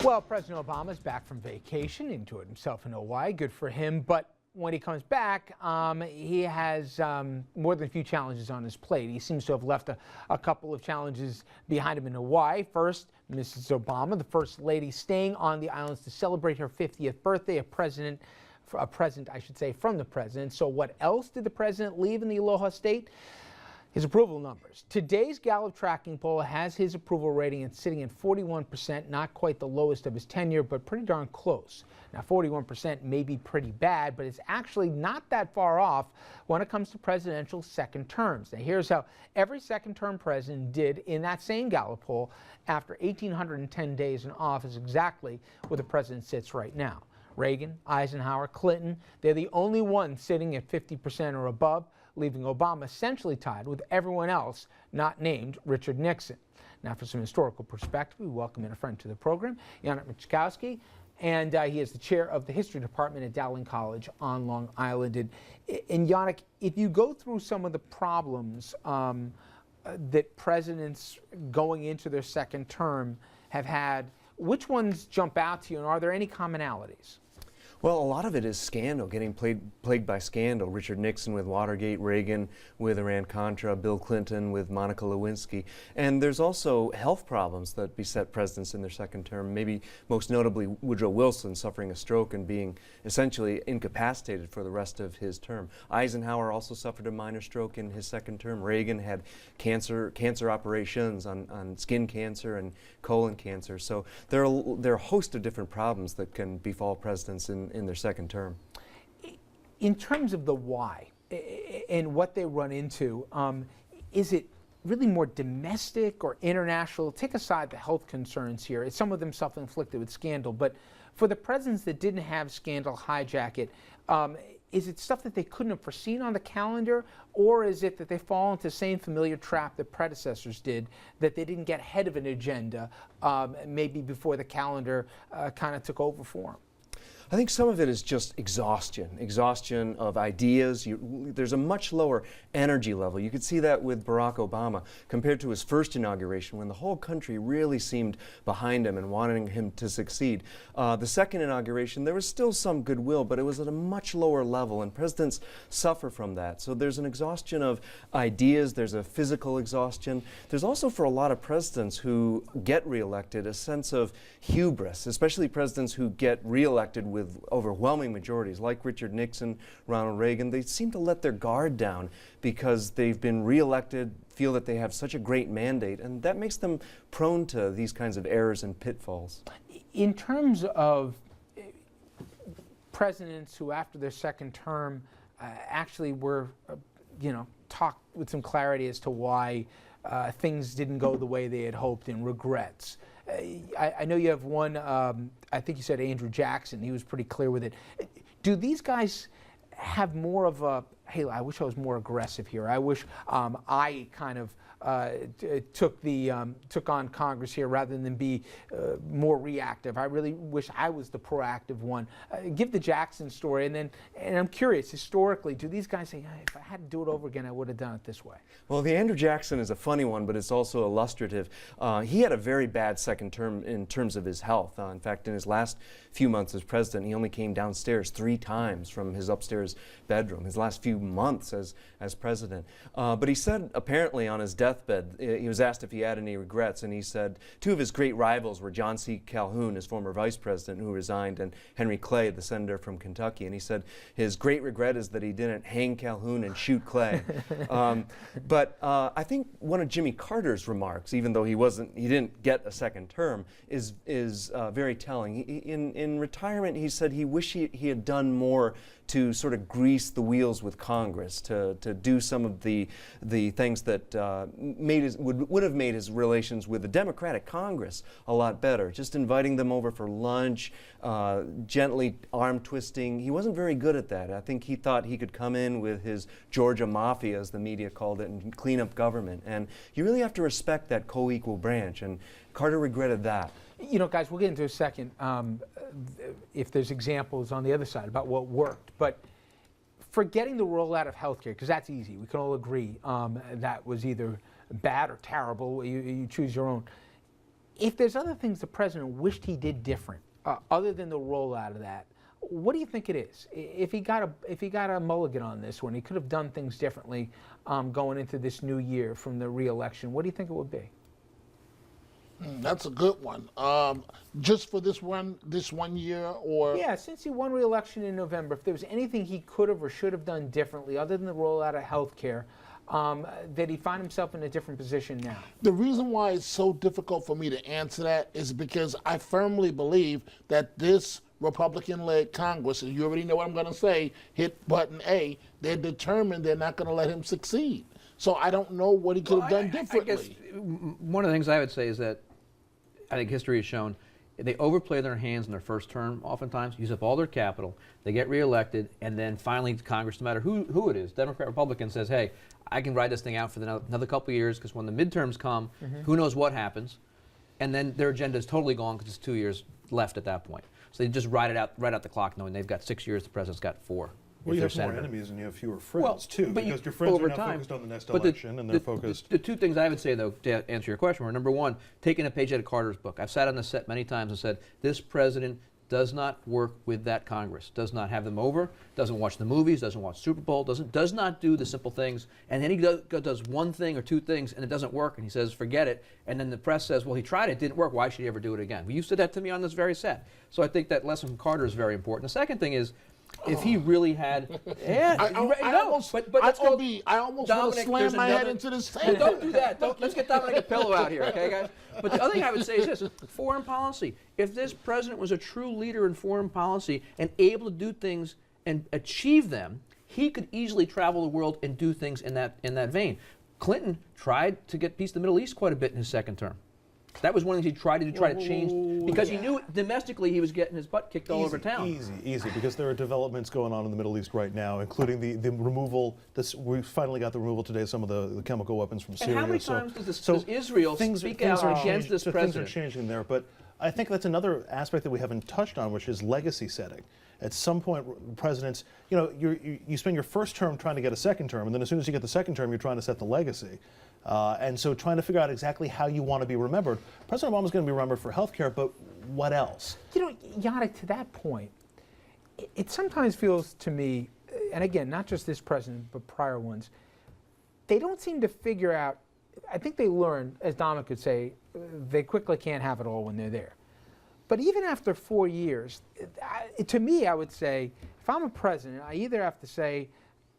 Well, President Obama's back from vacation, enjoyed himself in Hawaii. Good for him. But when he comes back, he has more than a few challenges on his plate. He seems to have left a couple of challenges behind him in Hawaii. First, Mrs. Obama, the First Lady, staying on the islands to celebrate her 50th birthday. A present, I should say, from the president. So what else did the president leave in the Aloha State? His approval numbers. Today's Gallup tracking poll has his approval rating at sitting at 41%, not quite the lowest of his tenure, but pretty darn close. Now, 41% may be pretty bad, but it's actually not that far off when it comes to presidential second terms. Now, here's how every second-term president did in that same Gallup poll after 1,810 days in office, exactly where the president sits right now. Reagan, Eisenhower, Clinton, they're the only ones sitting at 50% or above, leaving Obama essentially tied with everyone else not named Richard Nixon. Now, for some historical perspective, we welcome in a friend to the program, Janet Michkowski, and he is the chair of the history department at Dowling College on Long Island. And Yannick, if you go through some of the problems that presidents going into their second term have had, which ones jump out to you, and are there any commonalities? Well, a lot of it is scandal, getting plagued by scandal. Richard Nixon with Watergate, Reagan with Iran-Contra, Bill Clinton with Monica Lewinsky. And there's also health problems that beset presidents in their second term, maybe most notably Woodrow Wilson suffering a stroke and being essentially incapacitated for the rest of his term. Eisenhower also suffered a minor stroke in his second term. Reagan had cancer operations on skin cancer and colon cancer. So there are a host of different problems that can befall presidents in their second term. In terms of the why and what they run into, is it really more domestic or international? Take aside the health concerns here. Some of them self-inflicted with scandal, but for the presidents that didn't have scandal hijack it, is it stuff that they couldn't have foreseen on the calendar, or is it that they fall into the same familiar trap that predecessors did, that they didn't get ahead of an agenda maybe before the calendar kind of took over for them? I think some of it is just exhaustion of ideas. There's a much lower energy level. You could see that with Barack Obama compared to his first inauguration, when the whole country really seemed behind him and wanting him to succeed. The second inauguration, there was still some goodwill, but it was at a much lower level, and presidents suffer from that. So there's an exhaustion of ideas, there's a physical exhaustion. There's also, for a lot of presidents who get reelected, a sense of hubris, especially presidents who get reelected with overwhelming majorities, like Richard Nixon, Ronald Reagan. They seem to let their guard down because they've been reelected, feel that they have such a great mandate, and that makes them prone to these kinds of errors and pitfalls. In terms of presidents who, after their second term, actually were, talked with some clarity as to why things didn't go the way they had hoped, and regrets. I know you have one, I think you said Andrew Jackson, he was pretty clear with it. Do these guys have more of a, hey, I wish I was more aggressive here. I wish I kind of took on Congress here rather than be more reactive. I really wish I was the proactive one. Give the Jackson story, and I'm curious, historically, do these guys say, hey, if I had to do it over again, I would have done it this way? Well, the Andrew Jackson is a funny one, but it's also illustrative. He had a very bad second term in terms of his health. In fact, in his last few months as president, he only came downstairs 3 times from his upstairs bedroom, his last few months as president. But he said, apparently on his deathbed, he was asked if he had any regrets, and he said 2 of his great rivals were John C. Calhoun, his former vice president who resigned, and Henry Clay, the senator from Kentucky. And he said his great regret is that he didn't hang Calhoun and shoot Clay. But I think one of Jimmy Carter's remarks, even though he didn't get a second term, is very telling. In retirement, he said he wished he had done more to sort of grease the wheels with Congress, to do some of the things that would have made his relations with the Democratic Congress a lot better. Just inviting them over for lunch, gently arm twisting. He wasn't very good at that. I think he thought he could come in with his Georgia Mafia, as the media called it, and clean up government. And you really have to respect that co-equal branch, and Carter regretted that. You know, guys, we'll get into a second if there's examples on the other side about what worked. But forgetting the rollout of healthcare, because that's easy. We can all agree that was either bad or terrible. You choose your own. If there's other things the president wished he did different, other than the rollout of that, what do you think it is? If he got a mulligan on this one, he could have done things differently going into this new year from the re-election. What do you think it would be? That's a good one. Just for this one year, or Yeah, since he won re-election in November, if there was anything he could have or should have done differently, other than the rollout of health care, that he find himself in a different position now? the reason why it's so difficult for me to answer that is because I firmly believe that this Republican-led Congress, and you already know what I'm going to say, hit button A, they're determined they're not going to let him succeed. So I don't know what he could have done differently. I guess one of the things I would say is that I think history has shown they overplay their hands in their first term oftentimes, use up all their capital, they get reelected, and then finally Congress, no matter who it is, Democrat, Republican, says, hey, I can ride this thing out for another couple of years because when the midterms come, who knows what happens, and then their agenda is totally gone because it's 2 years left at that point. So they just ride out the clock knowing they've got 6 years, the president's got 4. Well, you have more senator. enemies and you have fewer friends, too, but because your friends are over now time, focused on the next but election, and they're focused. The two things I would say, though, to answer your question were, number one, taking a page out of Carter's book. I've sat on the set many times and said, this president does not work with that Congress, does not have them over, doesn't watch the movies, doesn't watch Super Bowl, does not do the simple things, and then he does one thing or two things and it doesn't work, and he says, forget it, and then the press says, well, he tried it, didn't work, why should he ever do it again? Well, you said that to me on this very set. So I think that lesson from Carter is very important. The second thing is, if he really had, I almost want to slam my head into this table. Well, don't do that. Let's get Dominic a pillow out here, okay, guys? But the other thing I would say is this: foreign policy. If this president was a true leader in foreign policy and able to do things and achieve them, he could easily travel the world and do things in that vein. Clinton tried to get peace in the Middle East quite a bit in his second term. That was one of the things he tried to do, try to change, because he knew domestically he was getting his butt kicked all over town. Easy, because there are developments going on in the Middle East right now, including the removal. We finally got the removal today of some of the chemical weapons from Syria. And how many times does Israel speak out against this president? Things are changing there, but I think that's another aspect that we haven't touched on, which is legacy setting. At some point, presidents, you spend your first term trying to get a second term, and then as soon as you get the second term, you're trying to set the legacy. And so trying to figure out exactly how you want to be remembered. President Obama's going to be remembered for health care, but what else? Yada, to that point, it sometimes feels to me, and again, not just this president, but prior ones, they don't seem to figure out, I think they learn, as Dominic could say, they quickly can't have it all when they're there. But even after 4 years, to me, I would say, if I'm a president, I either have to say,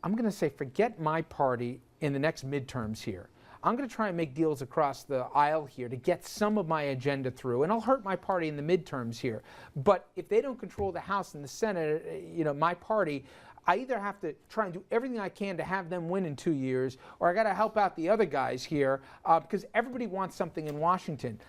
I'm going to say, forget my party in the next midterms here. I'm going to try and make deals across the aisle here to get some of my agenda through, and I'll hurt my party in the midterms here. But if they don't control the House and the Senate, my party, I either have to try and do everything I can to have them win in 2 years, or I got to help out the other guys here because everybody wants something in Washington.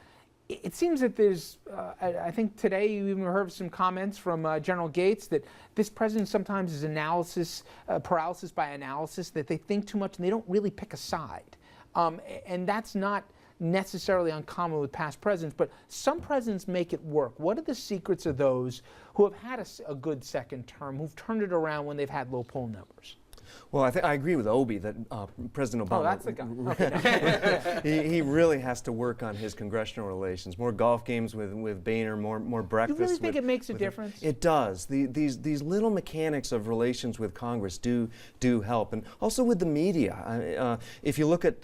It seems that there's, I think today you even heard some comments from General Gates that this president sometimes is paralysis by analysis, that they think too much and they don't really pick a side. And that's not necessarily uncommon with past presidents, but some presidents make it work. What are the secrets of those who have had a good second term, who've turned it around when they've had low poll numbers? Well, I agree with Obi that President Obama. Oh, that's the guy. Okay. he really has to work on his congressional relations. More golf games with Boehner, more breakfast. You really think it makes a difference? It does. These little mechanics of relations with Congress do help, and also with the media. If you look at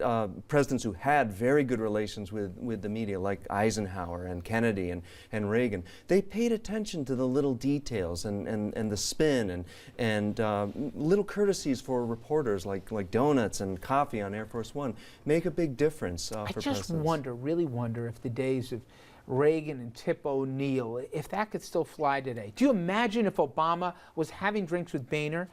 presidents who had very good relations with the media, like Eisenhower and Kennedy and Reagan, they paid attention to the little details and the spin and little courtesies for reporters, like donuts and coffee on Air Force One, make a big difference for presidents. I just really wonder if the days of Reagan and Tip O'Neill, if that could still fly today. Do you imagine if Obama was having drinks with Boehner?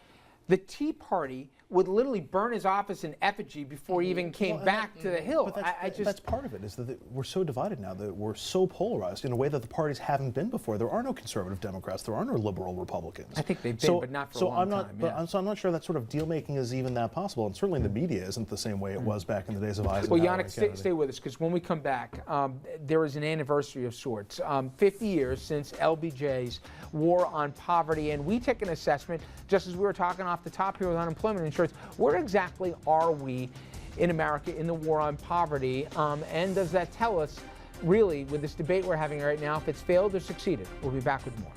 The Tea Party would literally burn his office in effigy before he even came back to the Hill. But that's part of it, is that we're so divided now, that we're so polarized in a way that the parties haven't been before. There are no conservative Democrats, there are no liberal Republicans. I think they've been, but not for a long time. So I'm not sure that sort of deal-making is even that possible, and certainly the media isn't the same way it was back in the days of Eisenhower. Well, Yannick, stay with us, because when we come back, there is an anniversary of sorts. 50 years since LBJ's war on poverty, and we take an assessment, just as we were talking off the top here with unemployment insurance, where exactly are we in America in the war on poverty, and does that tell us really, with this debate we're having right now, if it's failed or succeeded. We'll be back with more.